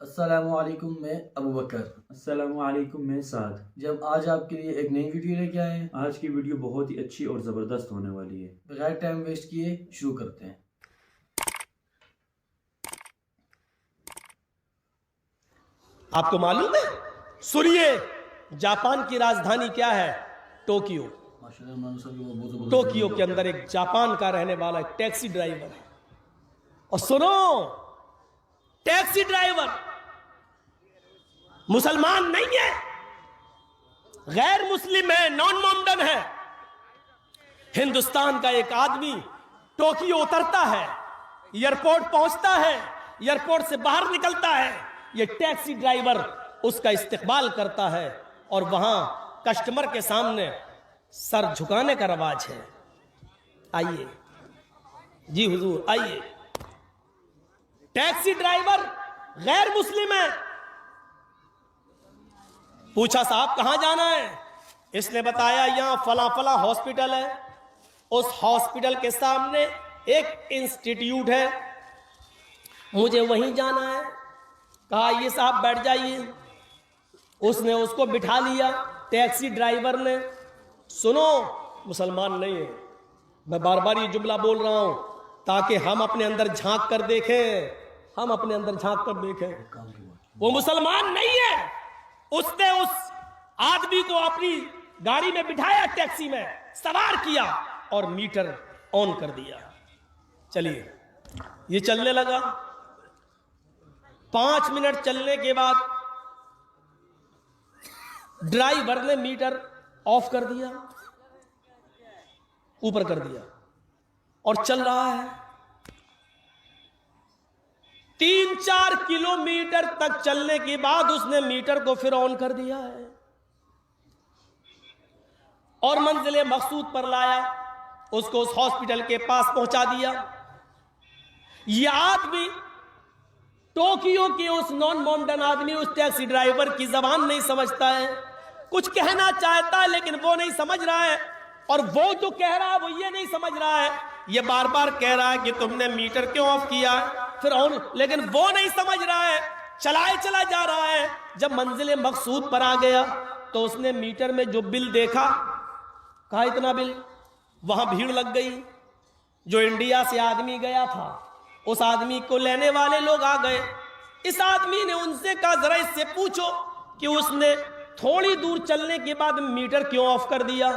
अस्सलामुअलैकुम, मैं अबू बकर। अस्सलामुअलैकुम, मैं साद। जब आज आपके लिए एक नई वीडियो लेके आए हैं। आज की वीडियो बहुत ही अच्छी और ज़बरदस्त होने वाली है। बगैर टाइम वेस्ट किए शुरू करते हैं। आपको मालूम है? सुनिए, जापान की राजधानी क्या है? टोक्यो। टोक्यो के अंदर एक जापान का रहने वाला एक टैक्सी ड्राइवर है। और सुनो, टैक्सी ड्राइवर मुसलमान नहीं है, गैर मुस्लिम है, नॉन मोमडन है। हिंदुस्तान का एक आदमी टोक्यो उतरता है, एयरपोर्ट पहुंचता है, एयरपोर्ट से बाहर निकलता है, ये टैक्सी ड्राइवर उसका इस्तकबाल करता है और वहां कस्टमर के सामने सर झुकाने का रवाज है। आइए जी हुजूर, आइए। टैक्सी ड्राइवर गैर मुस्लिम है। पूछा, साहब कहां जाना है? इसने बताया, यहां फला फला हॉस्पिटल है, उस हॉस्पिटल के सामने एक इंस्टीट्यूट है, मुझे वहीं जाना है। कहा, ये साहब बैठ जाइए। उसने उसको बिठा लिया। टैक्सी ड्राइवर ने, सुनो, मुसलमान नहीं है, मैं बार बार ये जुमला बोल रहा हूं ताकि हम अपने अंदर झांक कर देखें, हम अपने अंदर झांक कर देखें। वो मुसलमान नहीं है। उसने उस आदमी को अपनी गाड़ी में बिठाया, टैक्सी में सवार किया और मीटर ऑन कर दिया। चलिए, ये चलने लगा। 5 मिनट चलने के बाद ड्राइवर ने मीटर ऑफ कर दिया, ऊपर कर दिया और चल रहा है। 3-4 किलोमीटर तक चलने के बाद उसने मीटर को फिर ऑन कर दिया है और मंजिले मकसूद पर लाया, उसको उस हॉस्पिटल के पास पहुंचा दिया। यह आदमी टोक्यो के उस नॉन मोमडन आदमी उस टैक्सी ड्राइवर की जबान नहीं समझता है, कुछ कहना चाहता है लेकिन वो नहीं समझ रहा है, और वो जो कह रहा है वो ये नहीं समझ रहा है। ये बार बार कह रहा है कि तुमने मीटर क्यों ऑफ किया, फिर ऑन, लेकिन वो नहीं समझ रहा है, चलाए चला जा रहा है। जब मंजिले मकसूद पर आ गया तो उसने मीटर में जो बिल देखा, कहा इतना बिल। वहां भीड़ लग गई। जो इंडिया से आदमी गया था, उस आदमी को लेने वाले लोग आ गए। इस आदमी ने उनसे कहा, जरा इससे पूछो कि उसने थोड़ी दूर चलने के बाद मीटर क्यों ऑफ कर दिया,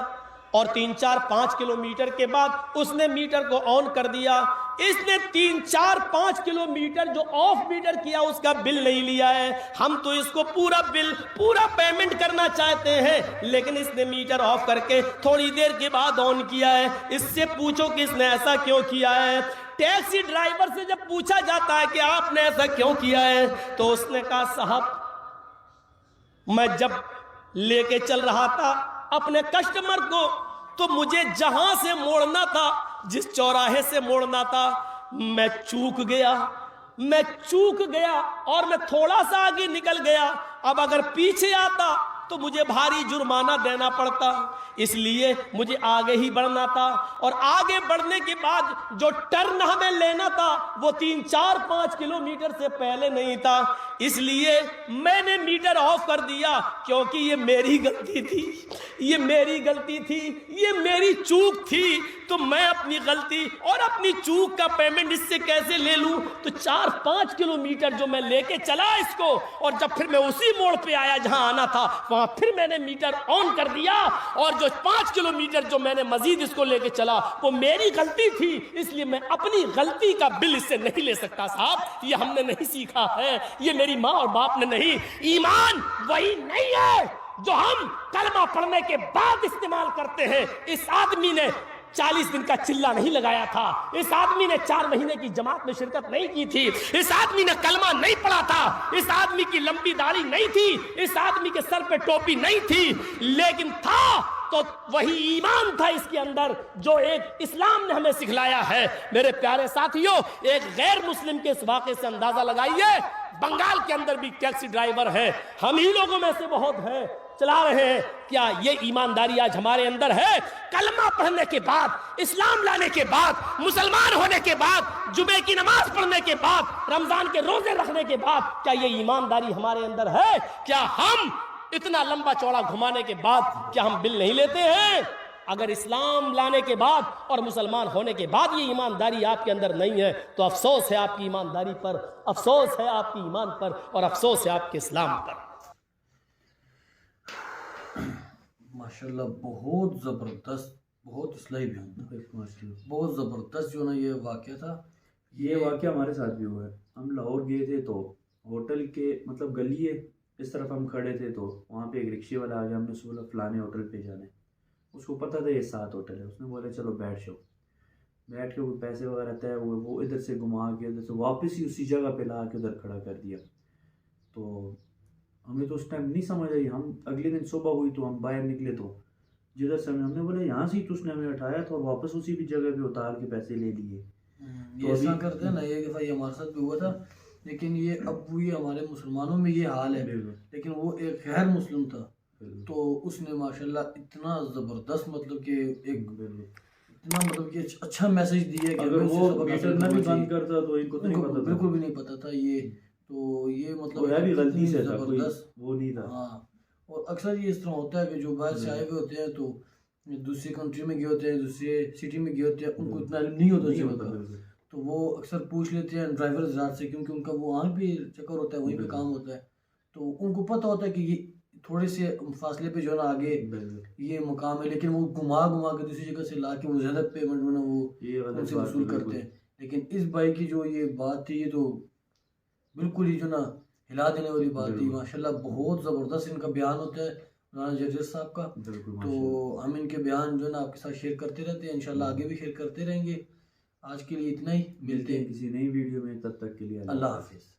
और 3-4-5 किलोमीटर के बाद उसने मीटर को ऑन कर दिया। इसने 3-4-5 किलोमीटर जो ऑफ मीटर किया उसका बिल नहीं लिया है। हम तो इसको पूरा बिल, पूरा पेमेंट करना चाहते हैं, लेकिन इसने मीटर ऑफ करके थोड़ी देर के बाद ऑन किया है। इससे पूछो कि इसने ऐसा क्यों किया है। टैक्सी ड्राइवर से जब पूछा जाता है कि आपने ऐसा क्यों किया है, तो उसने कहा, साहब मैं जब लेके चल रहा था अपने कस्टमर को, तो मुझे जहां से मोड़ना था, जिस चौराहे से मोड़ना था, मैं चूक गया और मैं थोड़ा सा आगे निकल गया। अब अगर पीछे आता तो मुझे भारी जुर्माना देना पड़ता, इसलिए मुझे आगे ही बढ़ना था, और आगे बढ़ने के बाद जो टर्न हमें लेना था वो 3-4-5 किलोमीटर से पहले नहीं था, इसलिए मैंने मीटर ऑफ कर दिया, क्योंकि ये मेरी गलती थी, ये मेरी गलती थी, ये मेरी चूक थी। तो मैं अपनी गलती और अपनी चूक का पेमेंट इससे कैसे ले लूं? तो 4-5 किलोमीटर जो मैं लेके चला इसको, और जब फिर मैं उसी मोड़ पे आया जहां आना था, वहां फिर मैंने मीटर ऑन कर दिया, और जो 5 किलोमीटर जो मैंने मजीद इसको लेके चला वो मेरी गलती थी, इसलिए मैं अपनी गलती का बिल इससे नहीं ले सकता। साहब, ये हमने नहीं सीखा है, ये मेरी माँ और बाप ने नहीं। ईमान वही नहीं है जो हम कलमा पढ़ने के बाद इस्तेमाल करते हैं। इस आदमी ने 40 दिन का चिल्ला नहीं लगाया था, इस आदमी ने 4 महीने की जमात में शिरकत नहीं की थी, इस आदमी ने कलमा नहीं पढ़ा था, इस आदमी की लंबी दाढ़ी नहीं थी, इस आदमी के सर पे टोपी नहीं थी, लेकिन था तो वही ईमान था इसके अंदर जो एक इस्लाम ने हमें सिखलाया है। मेरे प्यारे साथियों, एक गैर मुस्लिम के इस वाक़े से अंदाजा लगाइए, बंगाल के अंदर भी टैक्सी ड्राइवर है, हम ही लोगों में से बहुत हैं चला रहे हैं, क्या ये ईमानदारी आज हमारे अंदर है? कलमा पढ़ने के बाद, इस्लाम लाने के बाद, मुसलमान होने के बाद, जुमे की नमाज पढ़ने के बाद, रमजान के रोजे रखने के बाद, क्या ये ईमानदारी हमारे अंदर है? क्या हम इतना लंबा चौड़ा घुमाने के बाद क्या हम बिल नहीं लेते हैं? अगर इस्लाम लाने के बाद और मुसलमान होने के बाद ये ईमानदारी आपके अंदर नहीं है तो अफसोस है आपकी ईमानदारी पर, अफसोस है आपकी ईमान पर, और अफसोस है आपके इस्लाम पर। माशाल्लाह बहुत ज़बरदस्त, बहुत इस्लाही भी हूँ, बहुत ज़बरदस्त जो ना ये वाक़या था। ये वाक़या हमारे साथ भी हुआ है। हम लाहौर गए थे तो होटल के मतलब गली है, इस तरफ हम खड़े थे तो वहाँ पे एक रिक्शे वाला आ गया। हमने उसको बोला फ़लाने होटल पे जाना है। उसको पता था ये 7 होटल है। उसने बोला चलो बैठ जाओ। बैठ के वो पैसे वगैरह तय हुए, वो इधर से घुमा के उधर से वापस ही उसी जगह पे ला के उधर खड़ा कर दिया। तो हमें तो उस टाइम नहीं समझ आई। हम अगले दिन सुबह हुई तो हम बाहर निकले तो जिधर से हमने बोला यहाँ से ही तो उसने हमें उठाया था और वापस उसी भी जगह पे उतार के पैसे ले लिए। ये ऐसा करते हैं ना, ये दफ़ा ये हमारे साथ भी हुआ था, लेकिन ये अब ये हमारे मुसलमानों में ये हाल है, लेकिन वो एक गैर मुस्लिम था तो उसने माशाल्लाह इतना ज़बरदस्त मतलब कि एक इतना मतलब कि अच्छा मैसेज दिया कि अगर वो मीटर भी बंद करता तो इनको तो नहीं पता था, बिल्कुल भी नहीं पता था ये। तो ये मतलब है भी गलती से था, कोई ज़बरदस्त वो नहीं था। हाँ, और अक्सर ये इस तरह होता है कि जो बाहर से आए हुए होते हैं तो दूसरी कंट्री में गए होते हैं, दूसरे सिटी में गए होते हैं, उनको इतना नहीं होता जगह का, तो वो अक्सर पूछ लेते हैं ड्राइवर ज़ात से, क्योंकि उनका वो वहाँ भी चक्कर होता है, वहीं पे काम होता है, तो उनको पता होता है कि ये थोड़े से फासले पे जो है ना आगे ये मुकाम है, लेकिन वो घुमा के दूसरी जगह से ला के वो ज़्यादा पेमेंट में ना वो उनसे वसूल करते हैं। लेकिन इस भाई की जो ये बात थी ये तो बिल्कुल ही जो ना हिला देने वाली बात थी। माशाल्लाह बहुत ज़बरदस्त इनका बयान होता है मौलाना जर्जर साहब का। तो हम इनके बयान जो है ना आपके साथ शेयर करते रहते हैं, इंशाल्लाह आगे भी शेयर करते रहेंगे। आज के लिए इतना ही, मिलते हैं किसी नई वीडियो में, तब तक के लिए अल्लाह हाफिज़।